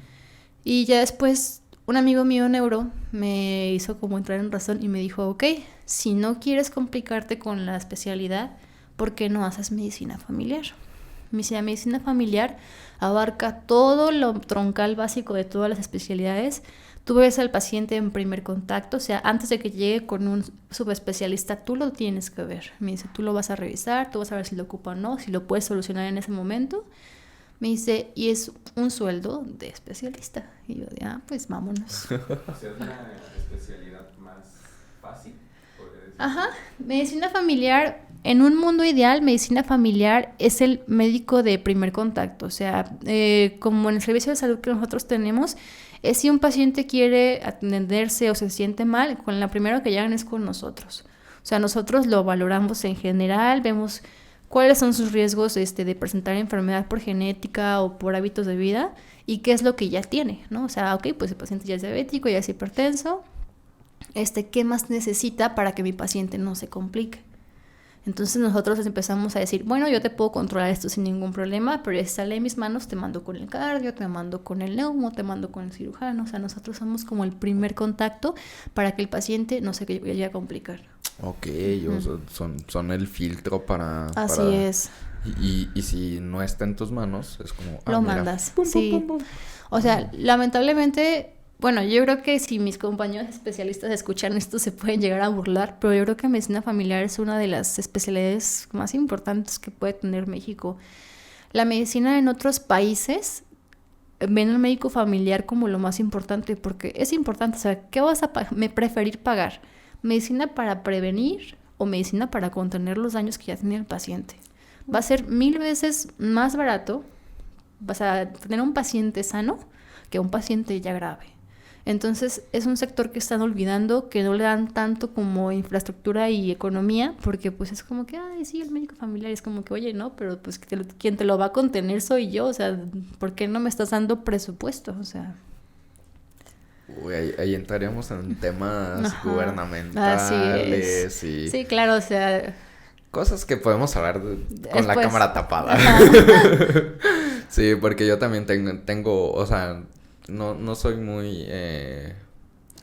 Y ya después un amigo mío neuro me hizo como entrar en razón y me dijo, ok, si no quieres complicarte con la especialidad, ¿por qué no haces medicina familiar? Me dice, la medicina familiar abarca todo lo troncal básico de todas las especialidades. Tú ves al paciente en primer contacto, o sea, antes de que llegue con un subespecialista, tú lo tienes que ver. Me dice, tú lo vas a revisar, tú vas a ver si lo ocupa o no, si lo puedes solucionar en ese momento. Me dice, y es un sueldo de especialista. Y yo, pues vámonos. O sea, es la especialidad más fácil, podría decir. Ajá, medicina familiar, en un mundo ideal, medicina familiar es el médico de primer contacto. O sea, como en el servicio de salud que nosotros tenemos, es si un paciente quiere atenderse o se siente mal, con la primera que llegan es con nosotros. O sea, nosotros lo valoramos en general, vemos cuáles son sus riesgos de presentar enfermedad por genética o por hábitos de vida y qué es lo que ya tiene, ¿no? O sea, ok, pues el paciente ya es diabético, ya es hipertenso, ¿qué más necesita para que mi paciente no se complique? Entonces nosotros les empezamos a decir, bueno, yo te puedo controlar esto sin ningún problema, pero si sale de mis manos, te mando con el cardio, te mando con el neumo, te mando con el cirujano. O sea, nosotros somos como el primer contacto para que el paciente no se llegue a complicar. Ok, ellos son el filtro para... Así para... es. Y si no está en tus manos, es como... Lo mira. mandas, Pum, sí. pum, pum, pum. O sea, lamentablemente, bueno, yo creo que si mis compañeros especialistas escuchan esto se pueden llegar a burlar, pero yo creo que medicina familiar es una de las especialidades más importantes que puede tener México. La medicina en otros países ven al médico familiar como lo más importante, porque es importante, o sea, ¿qué vas a preferir pagar? ¿Medicina para prevenir o medicina para contener los daños que ya tiene el paciente? Va a ser 1000 veces más barato, vas a tener un paciente sano que un paciente ya grave. Entonces es un sector que están olvidando, que no le dan tanto como infraestructura y economía, porque pues es como que, ay, sí, el médico familiar, es como que, oye, no, pero pues quien te lo va a contener soy yo, o sea, ¿por qué no me estás dando presupuesto? O sea... Uy, ahí entraríamos en temas Ajá, gubernamentales así es. y Sí, claro, o sea... cosas que podemos hablar con la Después. cámara tapada. Ajá. Sí, porque yo también tengo, o sea, no soy muy,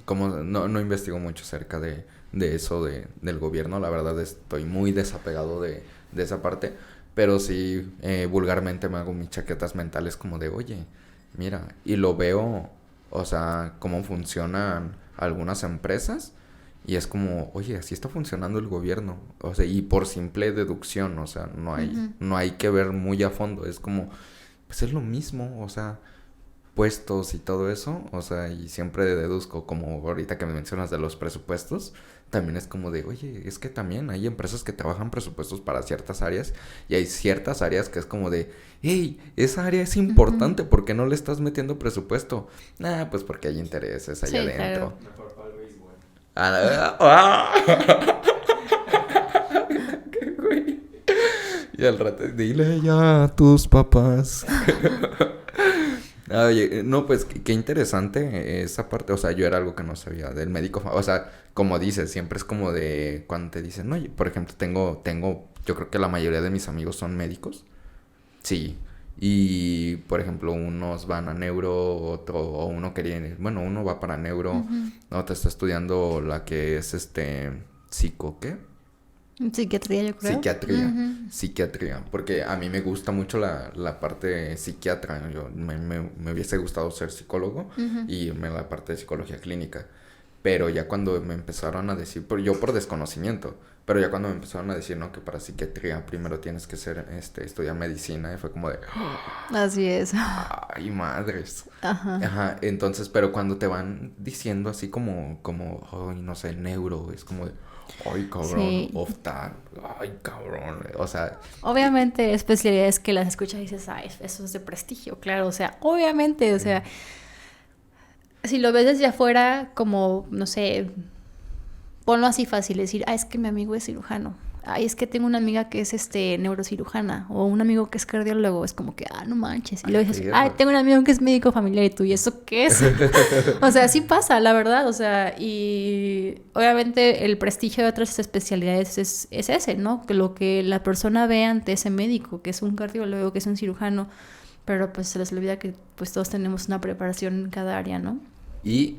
como, no investigo mucho acerca de de eso del gobierno. La verdad estoy muy desapegado de esa parte. Pero sí, vulgarmente me hago mis chaquetas mentales como de, oye, mira, y lo veo, o sea, cómo funcionan algunas empresas. Y es como, oye, así está funcionando el gobierno. O sea, y por simple deducción, o sea, no hay que ver muy a fondo. Es como, pues es lo mismo, o sea, puestos y todo eso. O sea, y siempre deduzco, como ahorita que me mencionas de los presupuestos, también es como de, oye, es que también hay empresas que trabajan presupuestos para ciertas áreas. Y hay ciertas áreas que es como de, hey, esa área es importante, ¿por qué no le estás metiendo presupuesto? Ah, pues porque hay intereses allá Sí, adentro. claro. Mejor para el béisbol. ¿Qué güey? Y al rato, dile ya a tus papás. Oye, no, pues qué interesante esa parte. O sea, yo era algo que no sabía del médico. O sea, como dices, siempre es como de cuando te dicen, oye, por ejemplo, yo creo que la mayoría de mis amigos son médicos. Sí. Y, por ejemplo, unos van a neuro, o uno quería, bueno, uno va para neuro, otro está estudiando la que es ¿qué? Psiquiatría, yo creo. Psiquiatría, porque a mí me gusta mucho la parte psiquiatra. Yo me hubiese gustado ser psicólogo y irme a la parte de psicología clínica. Pero ya cuando me empezaron a decir, yo por desconocimiento, pero ya cuando me empezaron a decir, no, que para psiquiatría primero tienes que estudiar medicina, y fue como de, Así es. ay, madres. Ajá. Ajá, entonces, pero cuando te van diciendo así como, ay, no sé, neuro, es como de, ay, cabrón, Sí. oftal, ay, cabrón, o sea, Obviamente, especialidades que las escuchas y dices, ay, eso es de prestigio, claro, o sea, obviamente, o sea, si lo ves desde afuera, como, no sé, ponlo así fácil, decir, ah, es que mi amigo es cirujano, ay, es que tengo una amiga que es neurocirujana, o un amigo que es cardiólogo, es como que, ah, no manches, y luego dices, ay, tengo un amigo que es médico familiar, y tú, ¿y eso qué es? O sea, sí pasa, la verdad, o sea, y obviamente el prestigio de otras especialidades es ese, ¿no? Que lo que la persona ve ante ese médico, que es un cardiólogo, que es un cirujano, pero pues se les olvida que pues todos tenemos una preparación en cada área, ¿no? y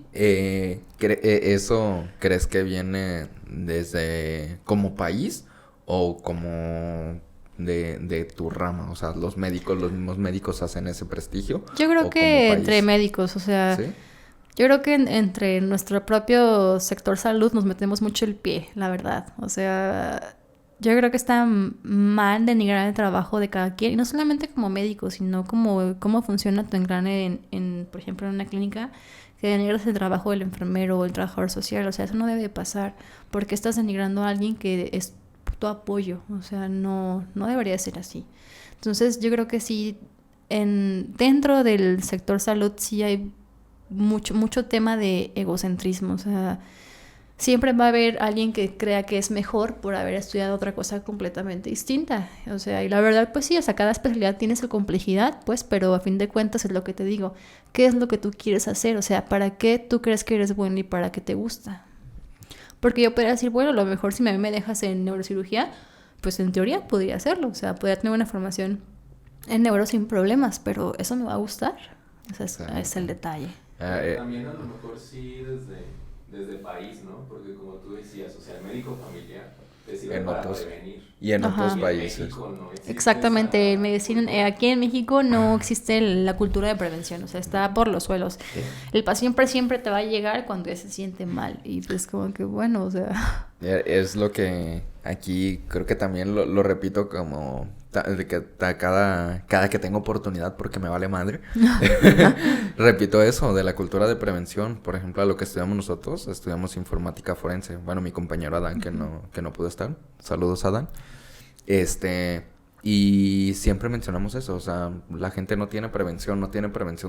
¿eso crees que viene desde como país o como de tu rama? O sea, los mismos médicos hacen ese prestigio. Yo creo ¿O que como país? entre médicos, o sea, ¿Sí? yo creo que entre nuestro propio sector salud nos metemos mucho el pie, la verdad. O sea, yo creo que está mal denigrar el trabajo de cada quien, y no solamente como médico, sino como cómo funciona tu engrane por ejemplo, en una clínica, que denigras el trabajo del enfermero o el trabajador social. O sea, eso no debe pasar, porque estás denigrando a alguien que es tu apoyo. O sea, no debería ser así. Entonces, yo creo que sí, dentro del sector salud sí hay mucho tema de egocentrismo. O sea, siempre va a haber alguien que crea que es mejor por haber estudiado otra cosa completamente distinta. O sea, y la verdad, pues sí, o sea, cada especialidad tiene su complejidad, pues, pero a fin de cuentas es lo que te digo. ¿Qué es lo que tú quieres hacer? O sea, ¿para qué tú crees que eres bueno y para qué te gusta? Porque yo podría decir, bueno, a lo mejor si a mí me dejas en neurocirugía, pues en teoría podría hacerlo. O sea, podría tener una formación en neuro sin problemas, pero ¿eso me va a gustar? O sea, es el detalle. También a lo mejor sí desde país, ¿no? Porque como tú decías, o sea, el médico familiar te sirve para prevenir. Y en Ajá. otros Y en países. México no existe Exactamente, esa medicina, aquí en México no existe la cultura de prevención, o sea, está por los suelos. El paciente siempre te va a llegar cuando ya se siente mal, y pues como que bueno, o sea... Es lo que aquí creo que también lo repito como cada que tengo oportunidad, porque me vale madre. Repito eso de la cultura de prevención. Por ejemplo, a lo que estudiamos nosotros, estudiamos informática forense. Bueno, mi compañero Adán, que no pudo estar. Saludos, Adán. Y siempre mencionamos eso, o sea, la gente no tiene prevención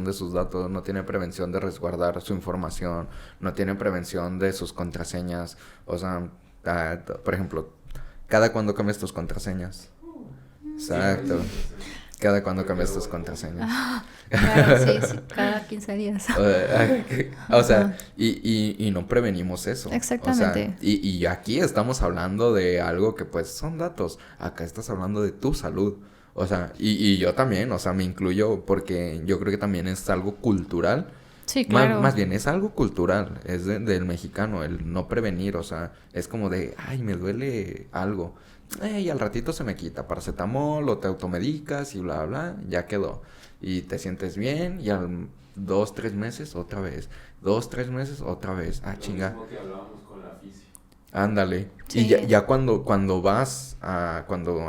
de sus datos, no tiene prevención de resguardar su información, no tiene prevención de sus contraseñas. O sea, por ejemplo, ¿cada cuándo cambias tus contraseñas? Exacto. ¿Cada cuándo cambias tus contraseñas? Claro, sí, cada 15 días. O sea, y no prevenimos eso. Exactamente. O sea, y aquí estamos hablando de algo que pues son datos. Acá estás hablando de tu salud. O sea, y yo también, o sea, me incluyo porque yo creo que también es algo cultural Sí, claro. Más bien, es algo cultural, es del mexicano, el no prevenir, o sea, es como de, ay, me duele algo, y al ratito se me quita, paracetamol, o te automedicas y bla, bla, ya quedó. Y te sientes bien, y al 2, 3 meses otra vez, 2, 3 meses otra vez, Lo chinga. mismo que hablábamos con la fisio. Ándale. Sí. Y ya cuando cuando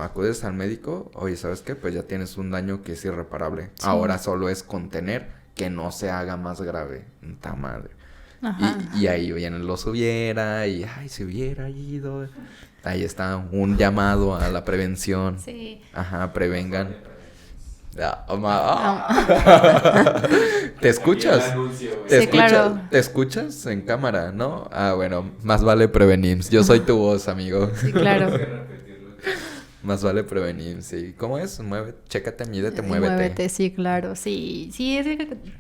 acudes al médico, oye, ¿sabes qué? Pues ya tienes un daño que es irreparable. Sí. Ahora solo es contener que no se haga más grave. ¡Ta madre! Ajá. Y ahí vienen los hubiera y, ay, se hubiera ido. Ahí está un llamado a la prevención. Sí. Ajá, prevengan. Ah. ¿Te escuchas? Aquí el anuncio, güey. ¿Te Sí, claro. ¿Te escuchas en cámara, no? Ah, bueno, más vale prevenir. Yo soy tu voz, amigo. Sí, claro. Hay que repetirlo. Más vale prevenir, sí. ¿Cómo es? Chécate, mídete, muévete. Muévete, sí, claro. Sí, sí,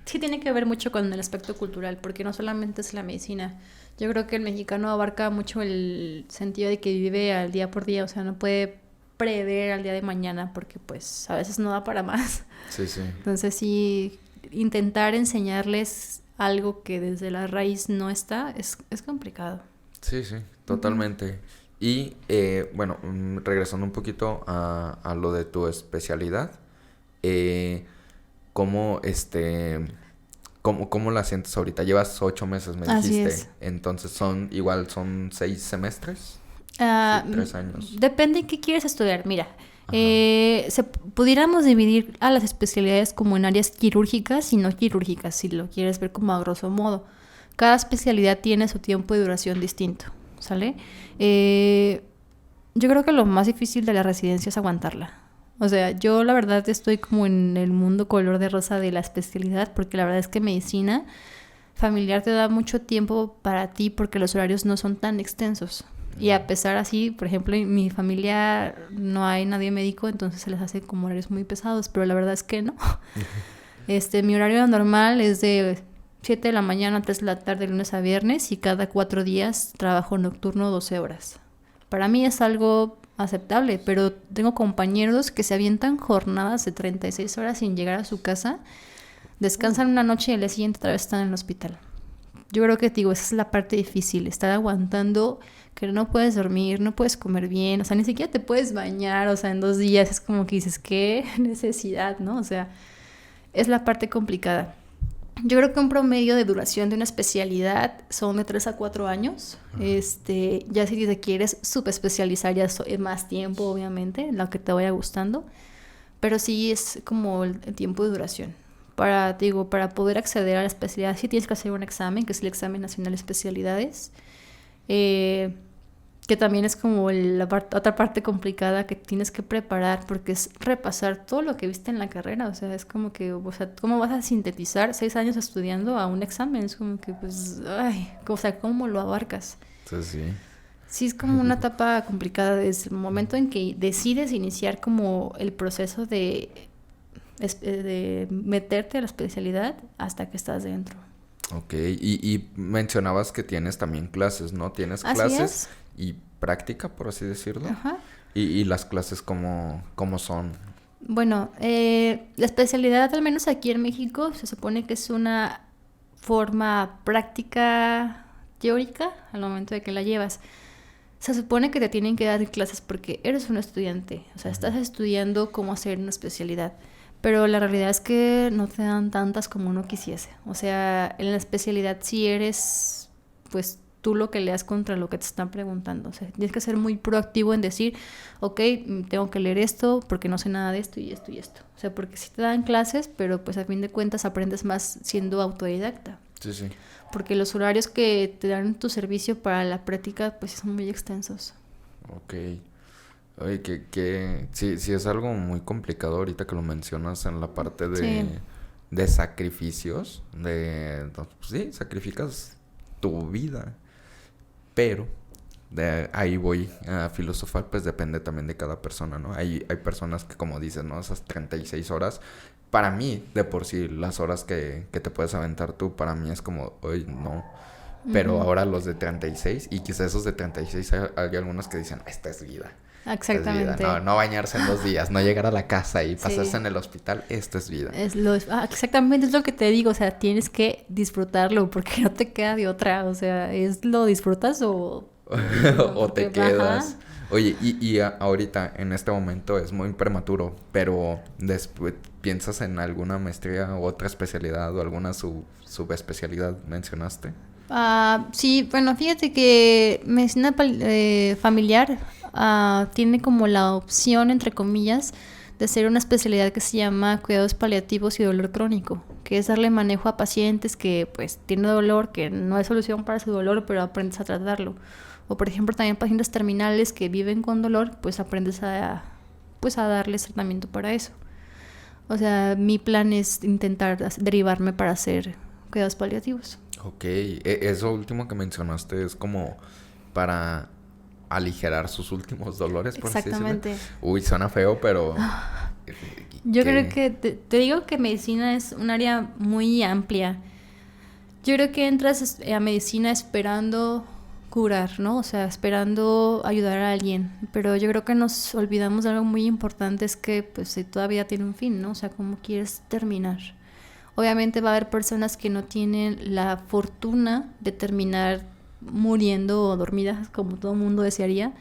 sí tiene que ver mucho con el aspecto cultural, porque no solamente es la medicina. Yo creo que el mexicano abarca mucho el sentido de que vive al día por día, o sea, no puede prever al día de mañana porque pues a veces no da para más. Sí, sí. Entonces sí, intentar enseñarles algo que desde la raíz no está es complicado. Sí, sí, totalmente. Y bueno, regresando un poquito a lo de tu especialidad, ¿cómo cómo la sientes ahorita? Llevas 8 meses, me Así dijiste. es. Entonces son 6 semestres. Ah, Sí, 3 años. depende de qué quieres estudiar. Mira, Ajá. pudiéramos dividir a las especialidades como en áreas quirúrgicas y no quirúrgicas, si lo quieres ver como a grosso modo. Cada especialidad tiene su tiempo de duración distinto, ¿sale? Yo creo que lo más difícil de la residencia es aguantarla. O sea, yo la verdad estoy como en el mundo color de rosa de la especialidad, porque la verdad es que medicina familiar te da mucho tiempo para ti porque los horarios no son tan extensos. Y a pesar así, por ejemplo, en mi familia no hay nadie médico, entonces se les hace como horarios muy pesados, pero la verdad es que no. Mi horario normal es de 7 de la mañana a 3 de la tarde, lunes a viernes, y cada 4 días trabajo nocturno 12 horas. Para mí es algo aceptable, pero tengo compañeros que se avientan jornadas de 36 horas sin llegar a su casa, descansan una noche y al día siguiente otra vez están en el hospital. Yo creo que, digo, esa es la parte difícil, estar aguantando que no puedes dormir, no puedes comer bien, o sea, ni siquiera te puedes bañar, o sea, en 2 días es como que dices, qué necesidad, ¿no? O sea, es la parte complicada. Yo creo que un promedio de duración de una especialidad son de 3 a 4 años. Ya si te quieres subespecializar ya es más tiempo, obviamente, lo que te vaya gustando, pero sí es como el tiempo de duración. Para poder acceder a la especialidad sí tienes que hacer un examen, que es el Examen Nacional de Especialidades, que también es como otra parte complicada que tienes que preparar, porque es repasar todo lo que viste en la carrera. O sea, es como que, o sea, ¿cómo vas a sintetizar 6 años estudiando a un examen? Es como que, pues, ay, o sea, ¿cómo lo abarcas? Sí, sí. Sí, es como una etapa complicada desde el momento en que decides iniciar como el proceso de meterte a la especialidad hasta que estás dentro. Ok, y mencionabas que tienes también clases, ¿no? Tienes Así clases es. y práctica, por así decirlo. Ajá. Y las clases, ¿cómo son? Bueno, la especialidad, al menos aquí en México, se supone que es una forma práctica teórica al momento de que la llevas. Se supone que te tienen que dar clases porque eres un estudiante, o sea, estás estudiando cómo hacer una especialidad, pero la realidad es que no te dan tantas como uno quisiese. O sea, en la especialidad sí eres, pues, tú lo que leas contra lo que te están preguntando. O sea, tienes que ser muy proactivo en decir, ok, tengo que leer esto porque no sé nada de esto y esto y esto. O sea, porque sí te dan clases, pero pues a fin de cuentas aprendes más siendo autodidacta. Sí, sí. Porque los horarios que te dan tu servicio para la práctica, pues son muy extensos. Ok. Oye, sí es algo muy complicado ahorita que lo mencionas en la parte de sacrificios, pues sí, sacrificas tu vida, pero de ahí voy a filosofar, pues depende también de cada persona, ¿no? Hay personas que, como dices, ¿no? Esas 36 horas, para mí, de por sí, las horas que te puedes aventar tú, para mí es como, oye, no. Pero ahora los de 36, y quizás esos de 36 hay algunos que dicen, esta es vida. Exactamente. No bañarse en 2 días, no llegar a la casa y pasarse Sí. en el hospital, esto es vida. Exactamente, es lo que te digo, o sea, tienes que disfrutarlo porque no te queda de otra, o sea, es lo disfrutas o... O te porque, quedas. ajá. Oye, ahorita, en este momento, es muy prematuro, pero después, ¿piensas en alguna maestría u otra especialidad o alguna subespecialidad mencionaste? Sí, bueno, fíjate que medicina familiar tiene como la opción, entre comillas, de hacer una especialidad que se llama cuidados paliativos y dolor crónico, que es darle manejo a pacientes que pues tienen dolor, que no hay solución para su dolor, pero aprendes a tratarlo. O por ejemplo también pacientes terminales que viven con dolor, pues aprendes a darles tratamiento para eso. O sea, mi plan es intentar derivarme para hacer cuidados paliativos. Ok, eso último que mencionaste es como para aligerar sus últimos dolores, por así decirlo. Exactamente. Uy, suena feo, pero... Yo ¿qué? creo que te digo que medicina es un área muy amplia. Yo creo que entras a medicina esperando curar, ¿no? O sea, esperando ayudar a alguien. Pero yo creo que nos olvidamos de algo muy importante, es que pues todavía tiene un fin, ¿no? O sea, ¿cómo quieres terminar? Obviamente va a haber personas que no tienen la fortuna de terminar muriendo o dormidas, como todo el mundo desearía,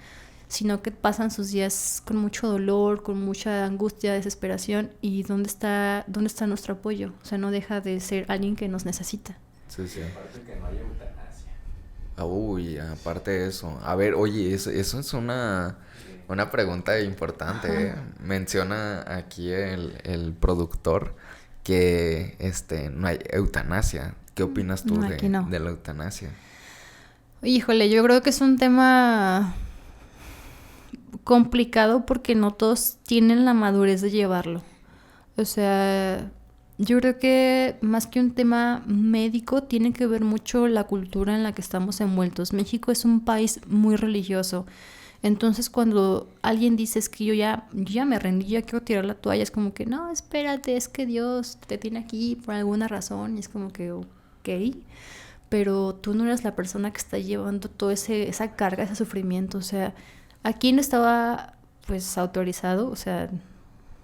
sino que pasan sus días con mucho dolor, con mucha angustia, desesperación. ¿Y dónde está nuestro apoyo? O sea, no deja de ser alguien que nos necesita. Sí, sí. Aparte que no haya eutanasia. Uy, aparte de eso. A ver, oye, eso es una pregunta importante, ¿eh? Menciona aquí el productor que no hay eutanasia. ¿Qué opinas tú No, aquí no. de la eutanasia? Híjole, yo creo que es un tema complicado porque no todos tienen la madurez de llevarlo. O sea, yo creo que más que un tema médico tiene que ver mucho la cultura en la que estamos envueltos. México es un país muy religioso. Entonces cuando alguien dice es que yo ya me rendí, ya quiero tirar la toalla, es como que no, espérate, es que Dios te tiene aquí por alguna razón. Y es como que, ok, pero tú no eres la persona que está llevando toda esa carga, ese sufrimiento. O sea, aquí no estaba pues autorizado, o sea,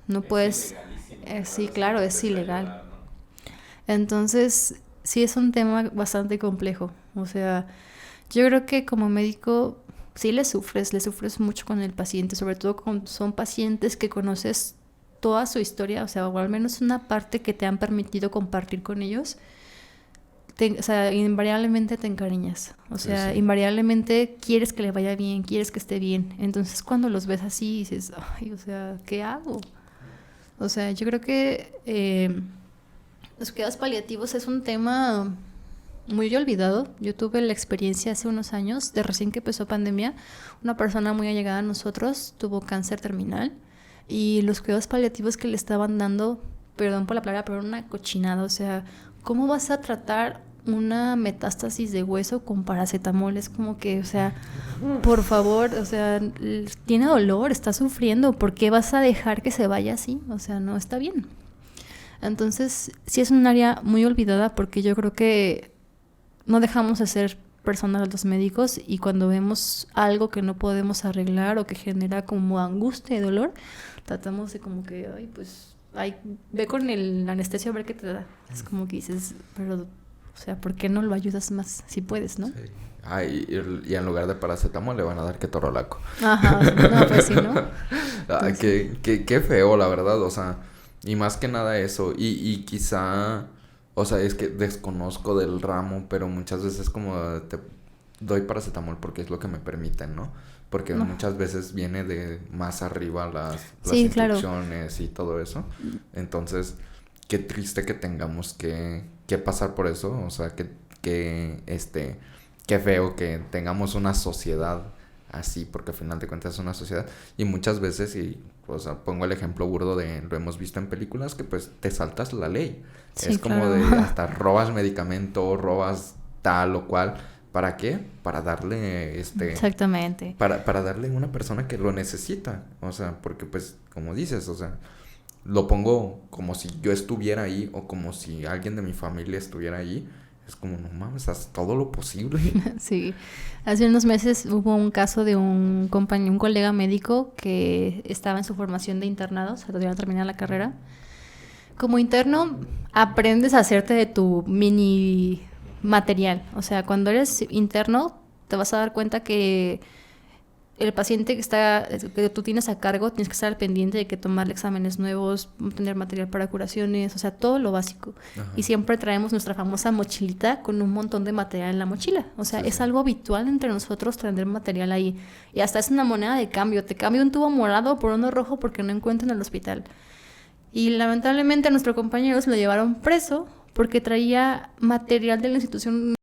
no Es puedes... ilegalísimo. sí, claro, es ilegal. Ayudar, ¿no? Entonces, sí es un tema bastante complejo. O sea, yo creo que como médico sí le sufres mucho con el paciente, sobre todo cuando son pacientes que conoces toda su historia, o sea, o al menos una parte que te han permitido compartir con ellos. O sea, invariablemente te encariñas. O sea, Sí. invariablemente quieres que le vaya bien, quieres que esté bien. Entonces, cuando los ves así, dices, ay, o sea, ¿qué hago? O sea, yo creo que los cuidados paliativos es un tema muy olvidado. Yo tuve la experiencia hace unos años, de recién que empezó pandemia, una persona muy allegada a nosotros tuvo cáncer terminal y los cuidados paliativos que le estaban dando, perdón por la palabra, pero era una cochinada. O sea, ¿cómo vas a tratar una metástasis de hueso con paracetamol? Es como que, o sea, por favor, o sea, tiene dolor, está sufriendo, ¿por qué vas a dejar que se vaya así? O sea, no está bien. Entonces, sí es un área muy olvidada porque yo creo que no dejamos de ser personas los médicos y cuando vemos algo que no podemos arreglar o que genera como angustia y dolor, tratamos de como que, ay, pues, ay, ve con el anestesio a ver qué te da. Es como que dices, pero, o sea, ¿por qué no lo ayudas más si puedes, no? Sí. Y en lugar de paracetamol le van a dar ketorolaco. Ajá, no, pues sí, ¿no? Qué feo, la verdad, o sea, y más que nada eso, y quizá, o sea, es que desconozco del ramo, pero muchas veces como te doy paracetamol porque es lo que me permiten, ¿no? Porque No. muchas veces viene de más arriba las Sí, claro. instrucciones y todo eso, entonces, qué triste que tengamos que pasar por eso, o sea, qué feo que tengamos una sociedad así, porque al final de cuentas es una sociedad. Y muchas veces, y o sea, pongo el ejemplo burdo lo hemos visto en películas, que pues te saltas la ley. Sí, Es como claro. de hasta robas medicamento, robas tal o cual. ¿Para qué? Para darle Exactamente. para darle a una persona que lo necesita. O sea, porque pues, como dices, o sea, lo pongo como si yo estuviera ahí o como si alguien de mi familia estuviera ahí. Es como, no mames, haz todo lo posible. Sí, hace unos meses hubo un caso de un compañero, un colega médico que estaba en su formación de internado, o sea, todavía no terminar la carrera. Como interno, aprendes a hacerte de tu mini material. O sea, cuando eres interno, te vas a dar cuenta que el paciente que tú tienes a cargo, tienes que estar al pendiente de que tomarle exámenes nuevos, tener material para curaciones, o sea, todo lo básico. Ajá. Y siempre traemos nuestra famosa mochilita con un montón de material en la mochila. O sea, sí, es algo habitual entre nosotros tener material ahí. Y hasta es una moneda de cambio. Te cambio un tubo morado por uno rojo porque no encuentro en el hospital. Y lamentablemente a nuestro compañero se lo llevaron preso porque traía material de la institución